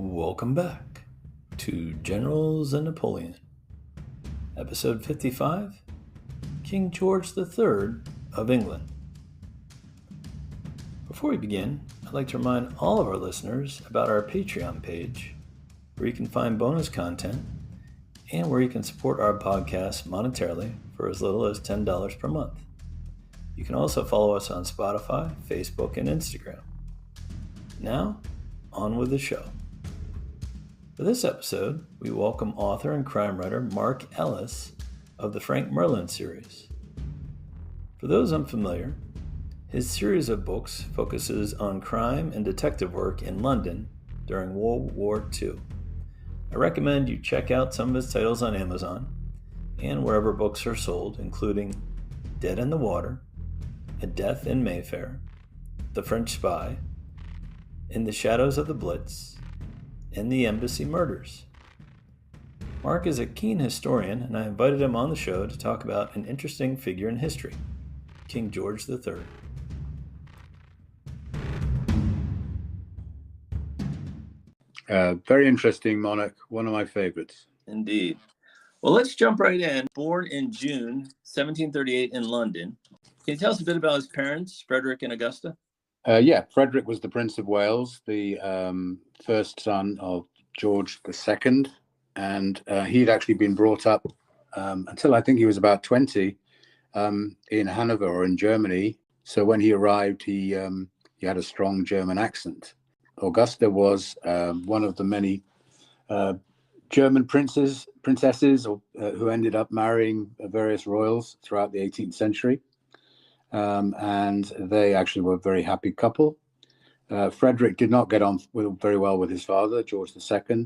Welcome back to Generals and Napoleon, Episode 55, King George III of England. Before we begin, I'd like to remind all of our listeners about our Patreon page, where you can find bonus content and where you can support our podcast monetarily for as little as $10 per month. You can also follow us on Spotify, Facebook, and Instagram. Now, on with the show. For this episode, we welcome author and crime writer Mark Ellis of the Frank Merlin series. For those unfamiliar, his series of books focuses on crime and detective work in London during World War II. I recommend you check out some of his titles on Amazon and wherever books are sold, including Dead in the Water, A Death in Mayfair, The French Spy, In the Shadows of the Blitz, and The Embassy Murders. Mark is a keen historian, and I invited him on the show to talk about an interesting figure in history, King George III. Very interesting monarch, one of my favorites. Indeed. Well, let's jump right in. Born in June 1738 in London. Can you tell us a bit about his parents, Frederick and Augusta? Frederick was the Prince of Wales, the first son of George II, and he'd actually been brought up until I think he was about 20 in Hanover or in Germany. So when he arrived, he had a strong German accent. Augusta was one of the many German princesses who ended up marrying various royals throughout the 18th century. And they actually were a very happy couple. Frederick did not get on very well with his father, George II,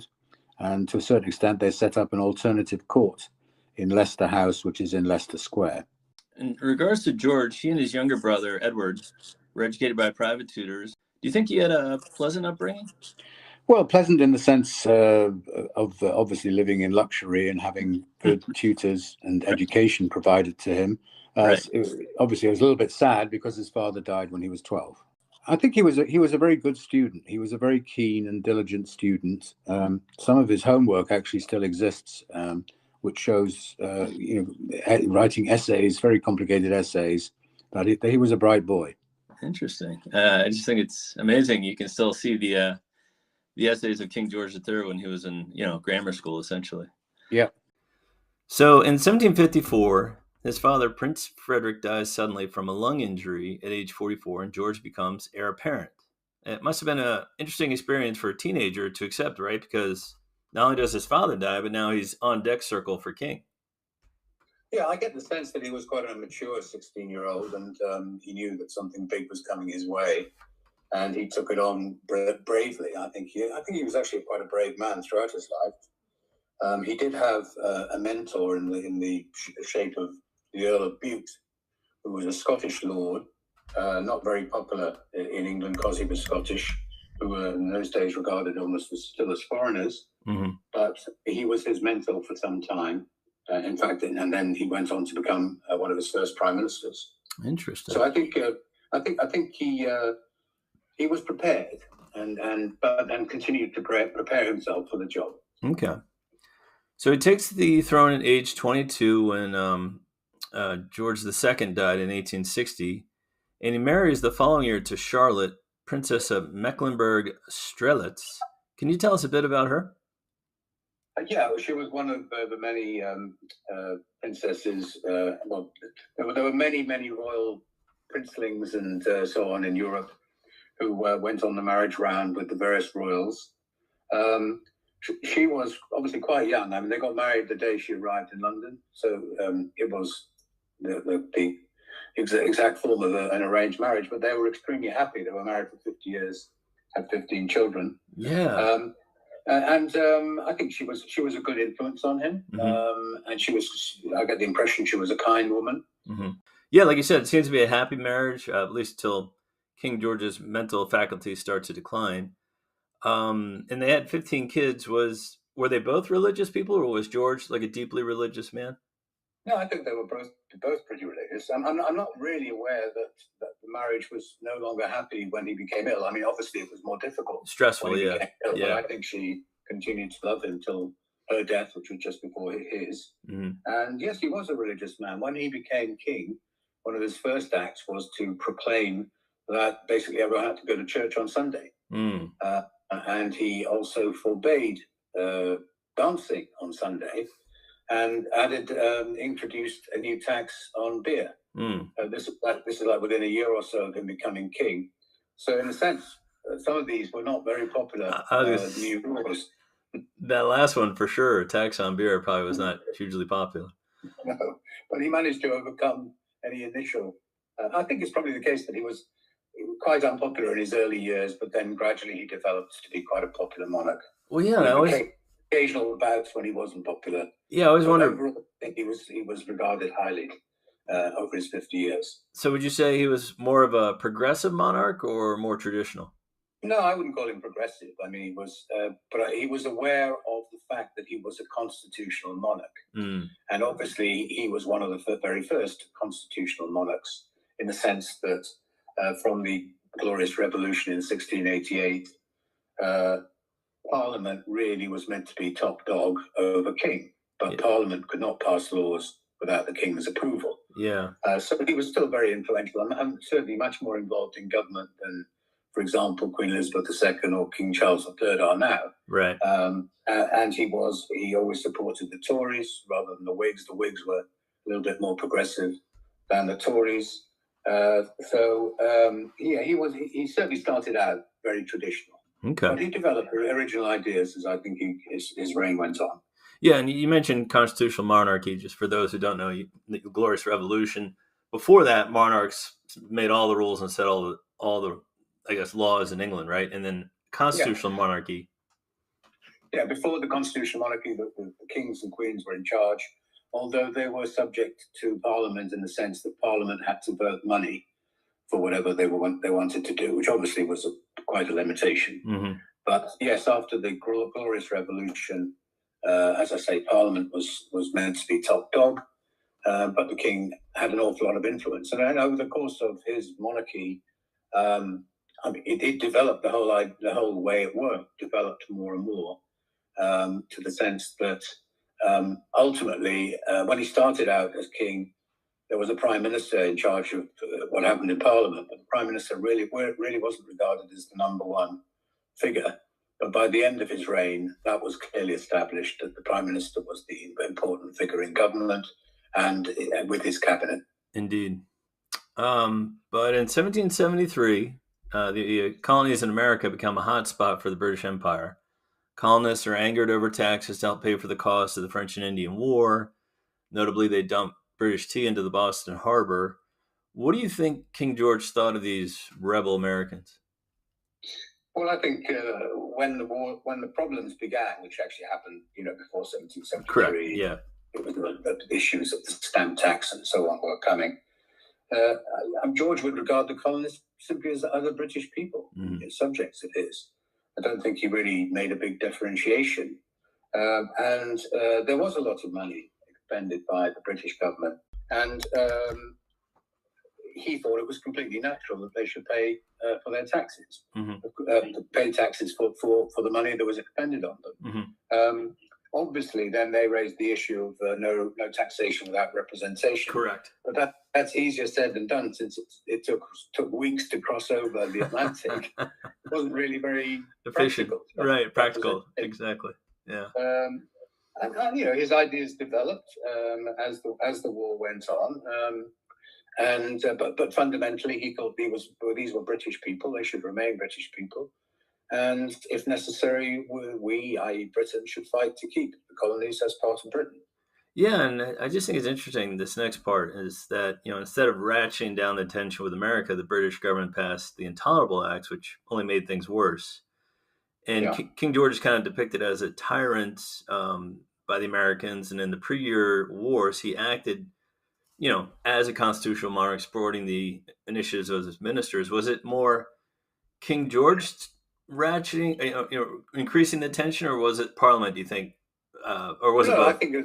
and to a certain extent, they set up an alternative court in Leicester House, which is in Leicester Square. In regards to George, he and his younger brother, Edward, were educated by private tutors. Do you think he had a pleasant upbringing? Well, pleasant in the sense of obviously living in luxury and having good tutors and education provided to him. Right. Obviously, it was a little bit sad because his father died when he was 12. I think he was a very good student. He was a very keen and diligent student. Some of his homework actually still exists, which shows writing essays, very complicated essays. But he was a bright boy. Interesting. I just think it's amazing. You can still see the essays of King George III when he was in grammar school, essentially. Yeah. So in 1754. His father, Prince Frederick, dies suddenly from a lung injury at age 44, and George becomes heir apparent. It must have been an interesting experience for a teenager to accept, right? Because not only does his father die, but now he's on deck circle for king. Yeah, I get the sense that he was quite a mature 16-year-old, and he knew that something big was coming his way, and he took it on bravely. I think he was actually quite a brave man throughout his life. He did have a mentor in the shape of the Earl of Bute, who was a Scottish lord, not very popular in England because he was Scottish, who were in those days regarded almost still as foreigners. Mm-hmm. But he was his mentor for some time, in fact, and then he went on to become one of his first prime ministers. Interesting. So I think he was prepared and continued to prepare himself for the job. Okay. So he takes the throne at age 22 when George II died in 1860, and he marries the following year to Charlotte, Princess of Mecklenburg-Strelitz. Can you tell us a bit about her? Yeah, she was one of the many princesses. There were many royal princelings and so on in Europe who went on the marriage round with the various royals. She was obviously quite young. I mean, they got married the day she arrived in London, so it was the exact form of an arranged marriage. But they were extremely happy. They were married for 50 years, had 15 children. Yeah. And I think she was a good influence on him. Mm-hmm. And I get the impression she was a kind woman. Mm-hmm. Yeah, like you said, it seems to be a happy marriage, at least till King George's mental faculties start to decline. And they had 15 kids. Were they both religious people, or was George like a deeply religious man? No, I think they were both pretty religious. I'm not really aware that the marriage was no longer happy when he became ill. I mean, obviously it was more difficult Stressful, when he yeah. became ill, but Yeah. I think she continued to love him till her death, which was just before his. Mm-hmm. And yes, he was a religious man. When he became king, one of his first acts was to proclaim that basically everyone had to go to church on Sunday. Mm. And he also forbade dancing on Sunday, and introduced a new tax on beer. Mm. This is like within a year or so of him becoming king. So in a sense, some of these were not very popular new rules. That last one for sure, tax on beer, probably was not hugely popular. No, but he managed to overcome any initial. I think it's probably the case that he was quite unpopular in his early years, but then gradually he developed to be quite a popular monarch. Well, yeah, occasional bouts when he wasn't popular. Yeah, I always wondered. Overall, I think he was regarded highly over his 50 years. So would you say he was more of a progressive monarch or more traditional? No, I wouldn't call him progressive. I mean, but he was aware of the fact that he was a constitutional monarch. And obviously he was one of the very first constitutional monarchs, in the sense that from the Glorious Revolution in 1688, Parliament really was meant to be top dog over king, but Parliament could not pass laws without the king's approval. Yeah. So he was still very influential, and certainly much more involved in government than, for example, Queen Elizabeth II or King Charles III are now. Right. And he always supported the Tories rather than the Whigs. The Whigs were a little bit more progressive than the Tories. He certainly started out very traditional. Okay. But he developed original ideas as I think his reign went on. Yeah, and you mentioned constitutional monarchy. Just for those who don't know, the Glorious Revolution. Before that, monarchs made all the rules and set all the I guess laws in England, right? And then constitutional monarchy. Yeah, before the constitutional monarchy, the kings and queens were in charge, although they were subject to Parliament in the sense that Parliament had to vote money for whatever they wanted to do, which obviously was quite a limitation. Mm-hmm. But yes, after the Glorious Revolution, as I say, Parliament was meant to be top dog, but the king had an awful lot of influence. And over the course of his monarchy, it developed the whole way it worked, developed more and more, to the sense that ultimately, when he started out as king, there was a prime minister in charge of what happened in Parliament, but the prime minister really wasn't regarded as the number one figure. But by the end of his reign, that was clearly established that the prime minister was the important figure in government and with his cabinet. Indeed. But in 1773, the colonies in America become a hot spot for the British Empire. Colonists are angered over taxes to help pay for the cost of the French and Indian War. Notably, they dumped British tea into the Boston Harbor. What do you think King George thought of these rebel Americans? Well, I think when the problems began, which actually happened, before 1773, correct, yeah, it was the issues of the stamp tax and so on were coming. George would regard the colonists simply as other British people, subjects of his. I don't think he really made a big differentiation. And there was a lot of money expended by the British government. And he thought it was completely natural that they should pay for their taxes, pay taxes for the money that was expended on them. Obviously, then they raised the issue of no taxation without representation. Correct. But that's easier said than done, since it took weeks to to over the Atlantic. It wasn't really very efficient. Practical. Right, practical. Exactly. Yeah. And his ideas developed as the war went on. But fundamentally, he thought these were British people; they should remain British people, and if necessary, we, i.e., Britain, should fight to keep the colonies as part of Britain. Yeah, and I just think it's interesting. This next part is that instead of ratcheting down the tension with America, the British government passed the Intolerable Acts, which only made things worse. And King George is kind of depicted as a tyrant by the Americans, and in the pre-year wars, he acted as a constitutional monarch, supporting the initiatives of his ministers. Was it more King George ratcheting, increasing the tension, or was it Parliament, do you think, or was it No, I both? think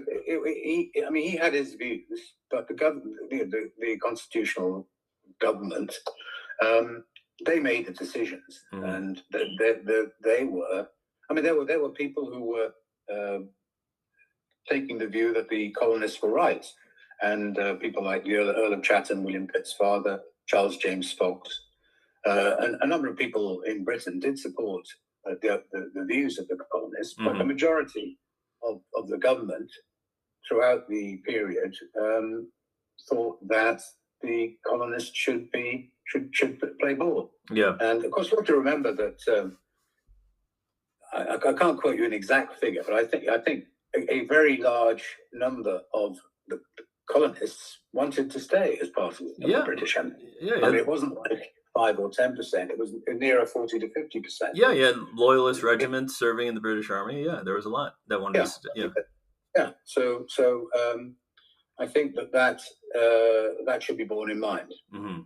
he had his views, but the government, the constitutional government, they made the decisions, and they were. I mean, there were people who were taking the view that the colonists were right, and people like the Earl of Chatham, William Pitt's father, Charles James Fox, and a number of people in Britain did support the views of the colonists, but the majority of the government throughout the period thought that the colonists should play ball. Yeah. And of course, you have to remember that I can't quote you an exact figure, but I think a very large number of the colonists wanted to stay as part of the British Empire. Yeah. I mean, it wasn't like 5 or 10%; it was nearer 40 to 50%. Yeah. Loyalist regiments serving in the British Army. Yeah, there was a lot that wanted to. Yeah. So I think that should be borne in mind. Mm-hmm.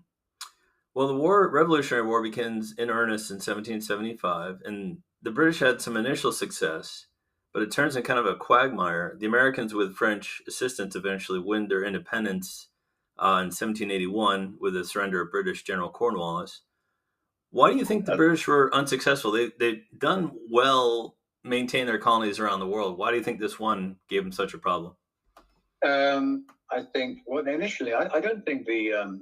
Well, the Revolutionary War begins in earnest in 1775, and the British had some initial success, but it turns in kind of a quagmire. The Americans, with French assistance, eventually win their independence in 1781 with the surrender of British General Cornwallis. Why do you think the British were unsuccessful? They've done well, maintain their colonies around the world. Why do you think this one gave them such a problem? I think, well, initially, I don't think the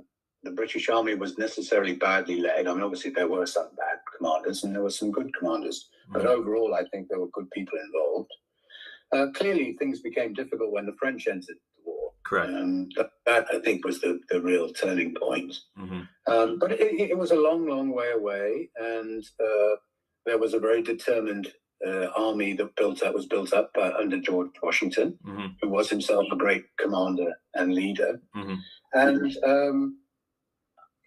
British Army was necessarily badly led. I mean, obviously, there were some bad commanders and there were some good commanders. But overall, I think there were good people involved. Clearly, things became difficult when the French entered the war. Correct. That I think, was the real turning point. But it was a long, long way away. And there was a very determined army that was built up under George Washington, who was himself a great commander and leader. And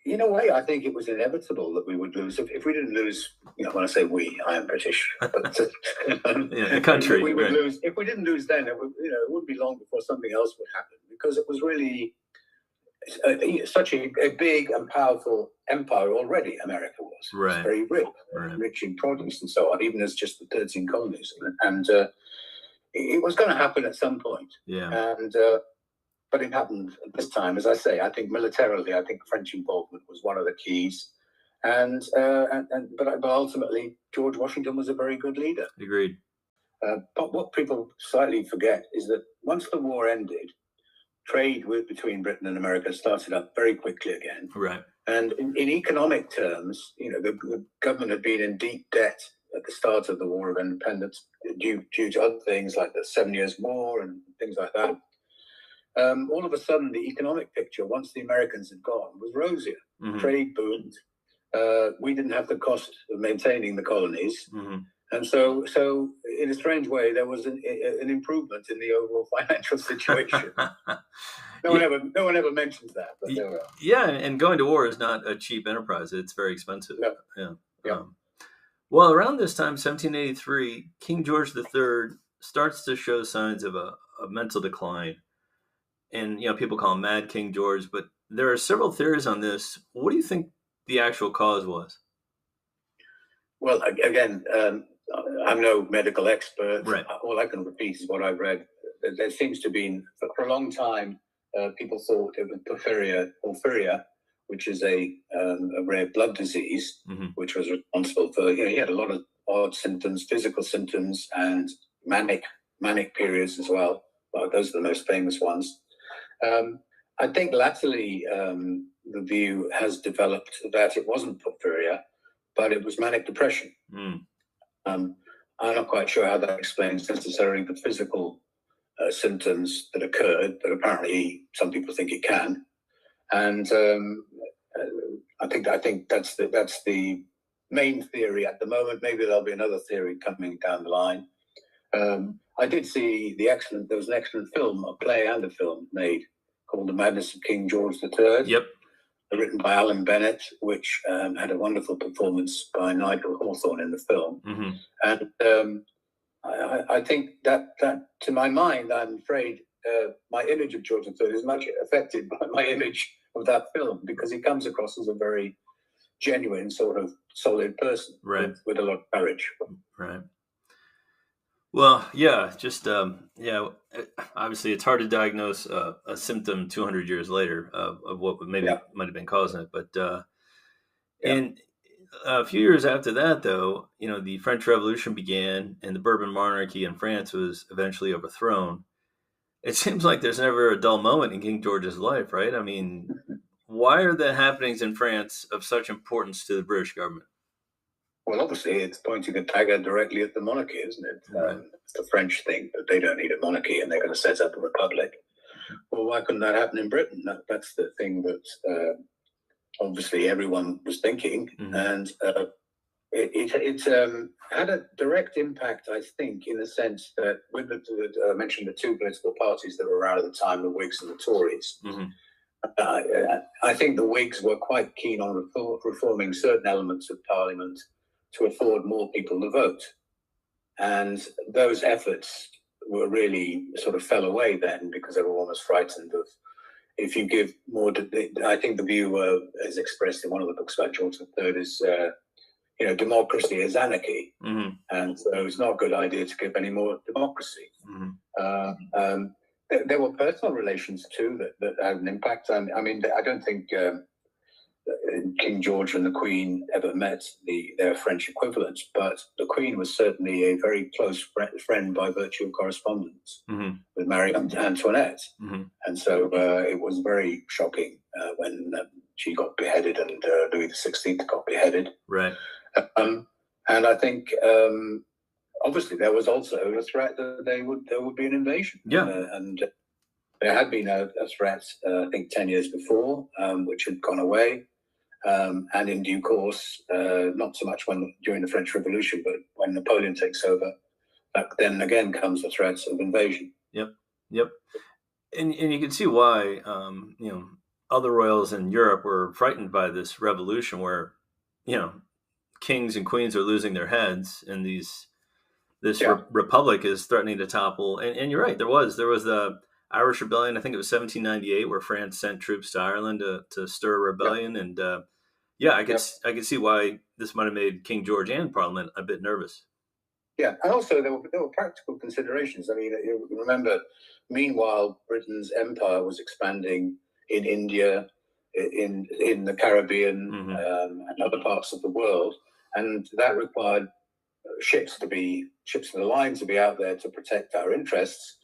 in a way, I think it was inevitable that we would lose. If we didn't lose, when I say we, I am British, but the country, we would lose. If we didn't lose then, it wouldn't be long before something else would happen, because it was really such a big and powerful empire already. America was. Right. It was very rich, rich in produce and so on, even as just the 13 colonies, and it was going to happen at some point. Yeah. And but it happened at this time, as I say. I think militarily, French involvement was one of the keys, but ultimately George Washington was a very good leader. Agreed. But what people slightly forget is that once the war ended, trade between Britain and America started up very quickly again. Right. And in economic terms, the government had been in deep debt at the start of the War of Independence due to other things like the 7 Years' War and things like that. All of a sudden, the economic picture, once the Americans had gone, was rosier. Trade boomed. We didn't have the cost of maintaining the colonies. And so in a strange way, there was an improvement in the overall financial situation. No one ever mentions that, but there we are. Yeah, and going to war is not a cheap enterprise. It's very expensive. No. Yeah. Well, around this time, 1783, King George III starts to show signs of a mental decline. And, people call him Mad King George, but there are several theories on this. What do you think the actual cause was? Well, again, I'm no medical expert. Right. All I can repeat is what I've read. There seems to have been, for a long time, people thought it was porphyria, which is a rare blood disease, which was responsible for, he had a lot of odd symptoms, physical symptoms, and manic periods as well. Well, those are the most famous ones. I think latterly the view has developed that it wasn't porphyria, but it was manic depression. I'm not quite sure how that explains necessarily the physical symptoms that occurred, but apparently some people think it can. And I think that's the main theory at the moment. Maybe there'll be another theory coming down the line. I did see there was an excellent film, a play and a film made called The Madness of King George III. Yep. Written by Alan Bennett, which had a wonderful performance by Nigel Hawthorne in the film. And I think that to my mind, I'm afraid my image of George III is much affected by my image of that film, because he comes across as a very genuine, sort of solid person, right, with a lot of courage. Right. Well, yeah, just obviously it's hard to diagnose a symptom 200 years later of what Yeah, maybe might have been causing it. But yeah, in a few years after that, though, the French Revolution began and the Bourbon monarchy in France was eventually overthrown. It seems like there's never a dull moment in King George's life, right? I mean, why are the happenings in France of such importance to the British government? well, obviously, it's pointing a dagger directly at the monarchy, isn't it? Right. It's the French thing that they don't need a monarchy and they're going to set up a republic. Well, why couldn't that happen in Britain? That's the thing that obviously everyone was thinking, and it had a direct impact, I think, in the sense that with I mentioned the two political parties that were around at the time, the Whigs and the Tories. I think the Whigs were quite keen on reforming certain elements of Parliament to afford more people to vote. And those efforts were really sort of fell away then because everyone was frightened of if you give more. I think the view as expressed in one of the books about George III is, democracy is anarchy. And so it's not a good idea to give any more democracy. There were personal relations too that had an impact. I mean, I don't think King George and the Queen ever met their French equivalents, but the Queen was certainly a very close friend by virtue of correspondence with Marie Antoinette. And so it was very shocking when she got beheaded and Louis XVI got beheaded. Right. And I think obviously there was also a threat that there would be an invasion. Yeah. And there had been a threat, I think, 10 years before, which had gone away. And in due course, not so much during the French Revolution, but when Napoleon takes over, then again comes the threats of invasion. Yep. And you can see why, other royals in Europe were frightened by this revolution where, kings and queens are losing their heads and this republic is threatening to topple. And you're right, there was the Irish Rebellion. I think it was 1798 where France sent troops to Ireland to stir a rebellion. And I could see why this might have made King George and Parliament a bit nervous. Yeah, and also there were practical considerations. I mean, you remember, meanwhile, Britain's empire was expanding in India, in the Caribbean, and other parts of the world, and that required ships of the line to be out there to protect our interests.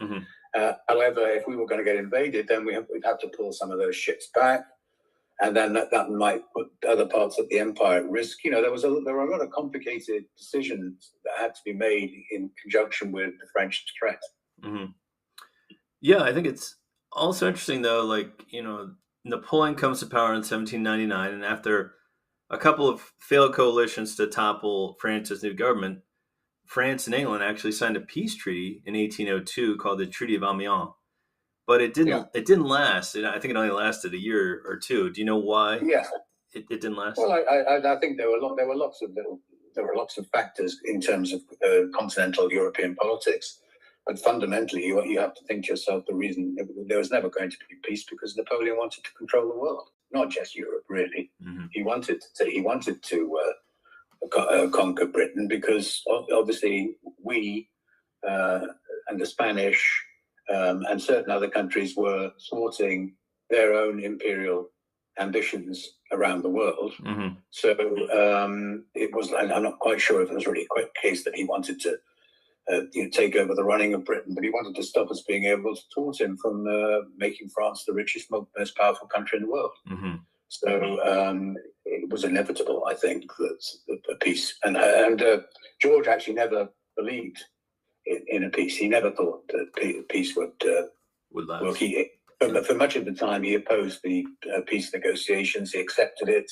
However, if we were going to get invaded, then we'd have to pull some of those ships back. And then that might put other parts of the empire at risk. There were a lot of complicated decisions that had to be made in conjunction with the French threat. Yeah, I think it's also interesting though. Like Napoleon comes to power in 1799, and after a couple of failed coalitions to topple France's new government, France and England actually signed a peace treaty in 1802 called the Treaty of Amiens. But it didn't last. I think it only lasted a year or two. Do you know why? Yeah, it didn't last. Well, I think there were lots of factors in terms of continental European politics, but fundamentally, you have to think to yourself the reason there was never going to be peace because Napoleon wanted to control the world, not just Europe. Really, he wanted to conquer Britain because obviously we and the Spanish. And certain other countries were thwarting their own imperial ambitions around the world. So it was. I'm not quite sure if it was really a quick case that he wanted to take over the running of Britain, but he wanted to stop us being able to thwart him from making France the richest, most powerful country in the world. So it was inevitable, I think, that a peace. And George actually never believed in a peace. He never thought that peace would last. Well, for much of the time, he opposed the peace negotiations. He accepted it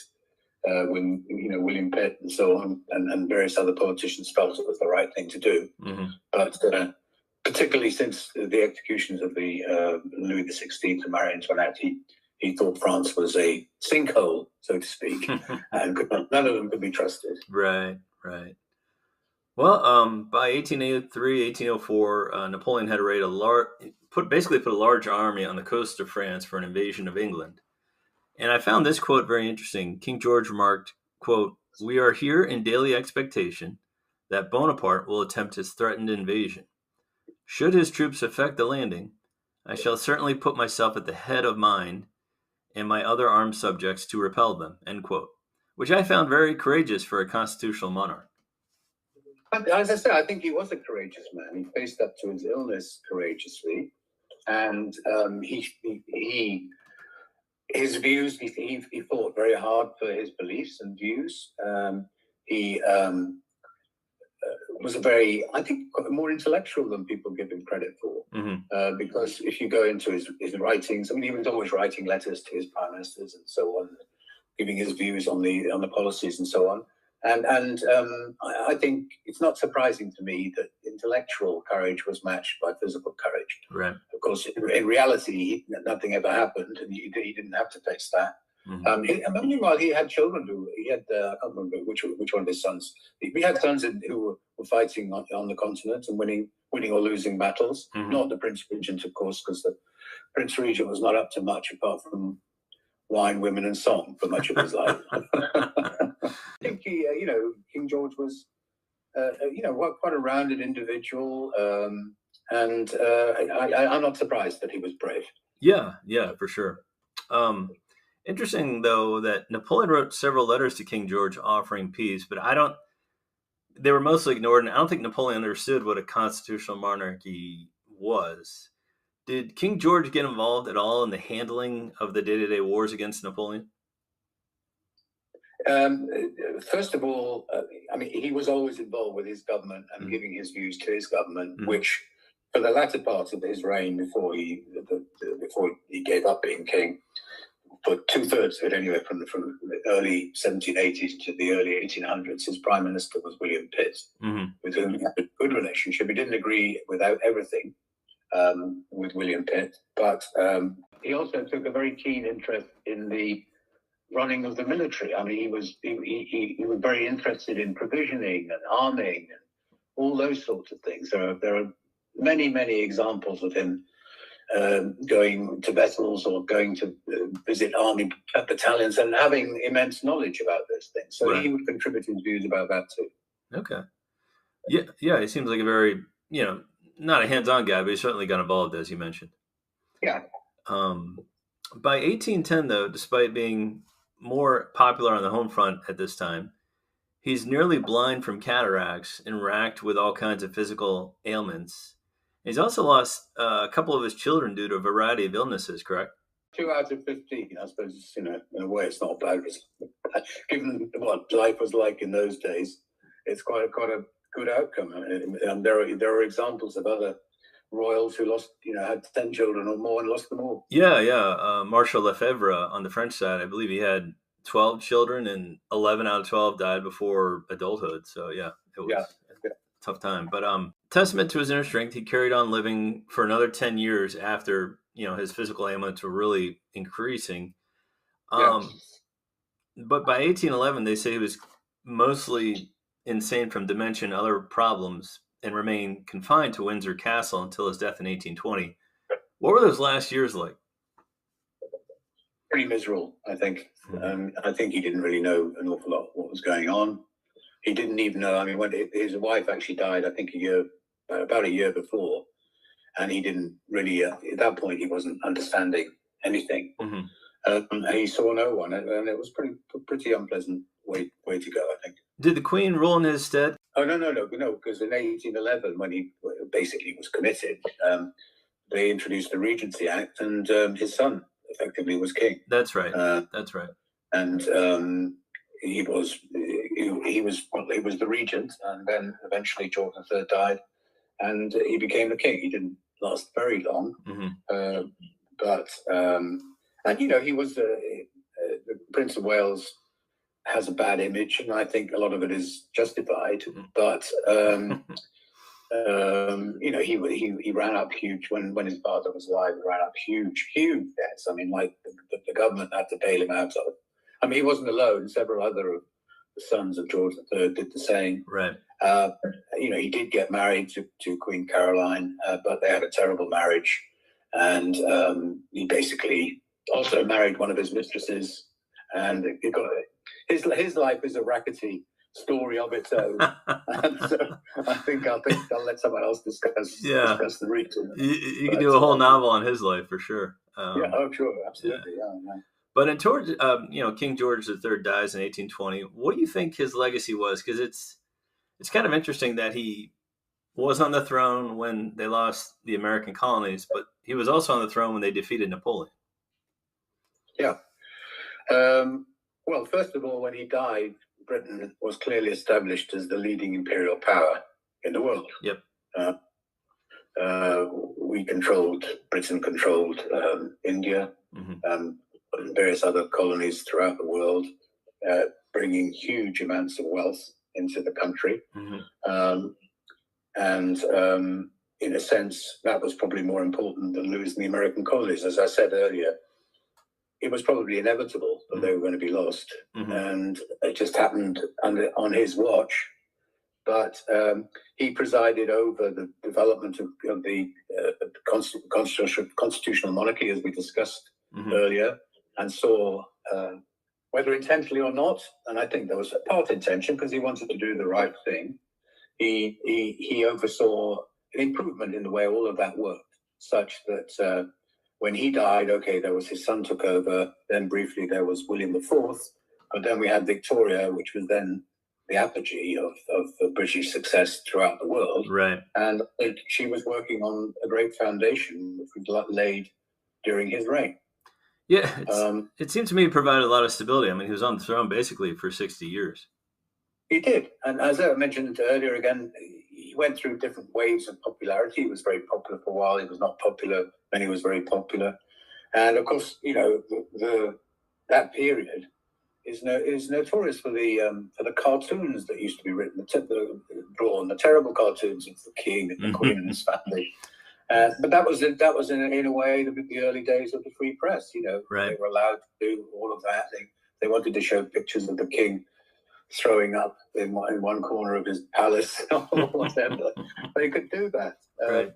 when William Pitt and so on, and various other politicians felt it was the right thing to do. But particularly since the executions of the Louis XVI and Marie Antoinette, he thought France was a sinkhole, so to speak, and none of them could be trusted. Right. Well, by 1803, 1804, Napoleon had put a large army on the coast of France for an invasion of England. And I found this quote very interesting. King George remarked, quote, "We are here in daily expectation that Bonaparte will attempt his threatened invasion." Should his troops effect the landing, I shall certainly put myself at the head of mine and my other armed subjects to repel them, end quote, which I found very courageous for a constitutional monarch. As I said, I think he was a courageous man. He faced up to his illness courageously, and his views. He fought very hard for his beliefs and views. He was I think, more intellectual than people give him credit for. Mm-hmm. Because if you go into his writings, I mean, he was always writing letters to his prime ministers and so on, giving his views on the policies and so on. And I think it's not surprising to me that intellectual courage was matched by physical courage. Right. Of course, in reality, nothing ever happened, and he didn't have to face that. Mm-hmm. Meanwhile, he had children I can't remember which one of his sons. We had sons who were fighting on the continent and winning or losing battles. Mm-hmm. Not the Prince Regent, of course, because the Prince Regent was not up to much apart from wine, women, and song for much of his life. I think King George was, quite a rounded individual, and I'm not surprised that he was brave. Yeah, for sure. Interesting, though, that Napoleon wrote several letters to King George offering peace, but they were mostly ignored, and I don't think Napoleon understood what a constitutional monarchy was. Did King George get involved at all in the handling of the day-to-day wars against Napoleon? First of all, he was always involved with his government and giving his views to his government, which for the latter part of his reign, before he gave up being king, for 2/3 of it anyway, from the early 1780s to the early 1800s, his prime minister was William Pitt, with whom he had a good relationship. He didn't agree without everything with William Pitt, but he also took a very keen interest in the running of the military. I mean, he was very interested in provisioning and arming and all those sorts of things. There are many examples of him going to battles or going to visit army battalions and having immense knowledge about those things. So He would contribute his views about that too. Okay. Yeah. He seems like a very, not a hands-on guy, but he certainly got involved, as you mentioned. Yeah. By 1810, though, despite being more popular on the home front at this time, he's nearly blind from cataracts and racked with all kinds of physical ailments. He's also lost a couple of his children due to a variety of illnesses, correct? 2 out of 15, I suppose, in a way it's not bad. Given what life was like in those days, it's quite a good outcome. And there are examples of other royals who lost, had 10 children or more and lost them all. Yeah. Marshal Lefebvre on the French side, I believe he had 12 children and 11 out of 12 died before adulthood. So yeah, it was a tough time. But testament to his inner strength, he carried on living for another 10 years after, his physical ailments were really increasing. But by 1811, they say he was mostly insane from dementia and other problems and remained confined to Windsor Castle until his death in 1820. What were those last years like? Pretty miserable, I think. I think he didn't really know an awful lot what was going on. He didn't even know. I mean, when his wife actually died, I think about a year before, and he didn't really. At that point, he wasn't understanding anything. And he saw no one, and it was pretty unpleasant way to go, I think. Did the Queen rule in his stead? Oh no, because in 1811, when he basically was committed, they introduced the Regency Act, and his son effectively was king. That's right. And he was the regent, and then eventually George III died, and he became the king. He didn't last very long, but he was the Prince of Wales. Has a bad image, and I think a lot of it is justified. But he ran up huge when his father was alive. He ran up huge debts. I mean, like the government had to bail him out of. I mean, he wasn't alone. Several other of the sons of George III did the same. Right. He did get married to Queen Caroline, but they had a terrible marriage, and he basically also married one of his mistresses, and his life is a rackety story of its own. And so I think I'll let someone else discuss the reason. You can do a whole novel on his life for sure. Sure, absolutely, yeah. But in towards, King George III dies in 1820. What do you think his legacy was? Because it's kind of interesting that he was on the throne when they lost the American colonies, but he was also on the throne when they defeated Napoleon. Yeah. Well, first of all, when he died, Britain was clearly established as the leading imperial power in the world. Yep. Britain controlled India, various other colonies throughout the world, bringing huge amounts of wealth into the country. In a sense, that was probably more important than losing the American colonies. As I said earlier, it was probably inevitable that they were going to be lost. And it just happened on his watch. But he presided over the development of the constitutional monarchy, as we discussed earlier, and saw, whether intentionally or not, and I think there was a part intention because he wanted to do the right thing, he oversaw an improvement in the way all of that worked, such that when he died, there was his son took over, then briefly there was William IV, but then we had Victoria, which was then the apogee of British success throughout the world. Right. And she was working on a great foundation which was laid during his reign. Yeah, it seemed to me he provided a lot of stability. I mean, he was on the throne basically for 60 years. He did. And as I mentioned earlier, again, he went through different waves of popularity. He was very popular for a while. He was not popular. Then he was very popular. And of course, that period is notorious for the cartoons that used to be written, the terrible cartoons of the king and the queen and his family. But that was in a way the early days of the free press. Right. They were allowed to do all of that. They wanted to show pictures of the king throwing up in one corner of his palace or whatever. They could do that. Right.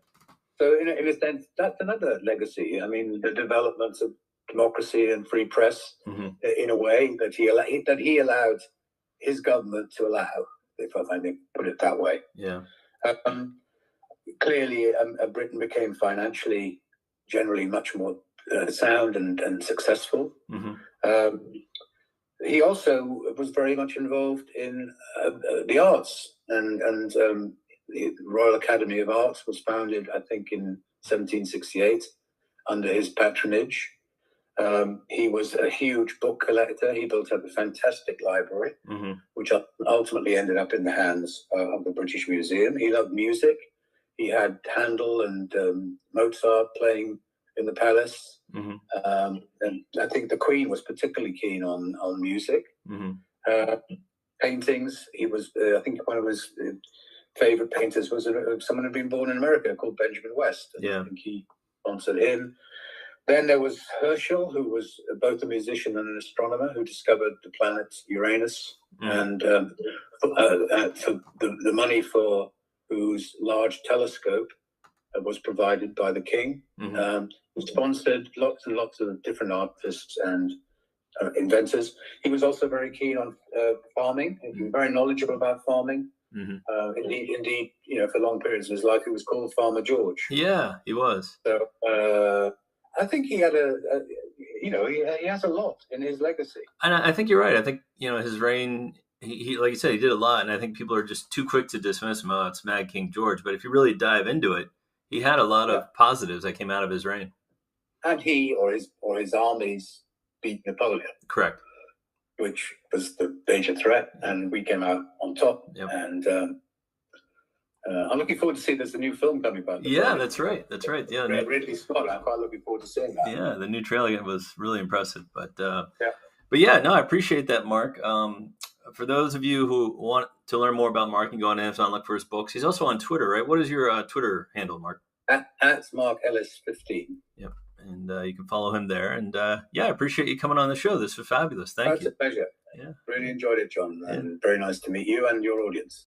So in a sense, that's another legacy. I mean, the development of democracy and free press in a way that he allowed his government to allow, if I may put it that way. Yeah. Clearly, Britain became financially generally much more sound and successful. He also was very much involved in the arts, and the Royal Academy of Arts was founded, I think, in 1768 under his patronage. He was a huge book collector. He built up a fantastic library, which ultimately ended up in the hands of the British Museum. He loved music. He had Handel and Mozart playing in the palace. And I think the Queen was particularly keen on music. Paintings. He was, I think, one of his favorite painters was someone who had been born in America called Benjamin West. I think he sponsored him. Then there was Herschel, who was both a musician and an astronomer, who discovered the planet Uranus, and for the money for whose large telescope was provided by the king. He sponsored lots and lots of different artists and inventors. He was also very keen on farming. He was very knowledgeable about farming. Indeed, for long periods of his life, he was called Farmer George. Yeah, he was. So I think he had he has a lot in his legacy. And I think you're right. I think, his reign, he like you said, he did a lot. And I think people are just too quick to dismiss him. Oh, it's Mad King George. But if you really dive into it, he had a lot of positives that came out of his reign. And he or his armies beat Napoleon. Correct. Which was the major threat. And we came out on top. Yep. And I'm looking forward to see there's a new film coming about. Yeah, that's right. Yeah, Ridley Scott. I'm quite looking forward to seeing that. Yeah, the new trailer was really impressive. But I appreciate that, Mark. For those of you who want to learn more about Mark, you can go on Amazon and look for his books. He's also on Twitter, right? What is your Twitter handle, Mark? That's Mark Ellis 15. Yep, and you can follow him there. And I appreciate you coming on the show. This was fabulous. Thank you. It's a pleasure. Yeah, really enjoyed it, John. And very nice to meet you and your audience.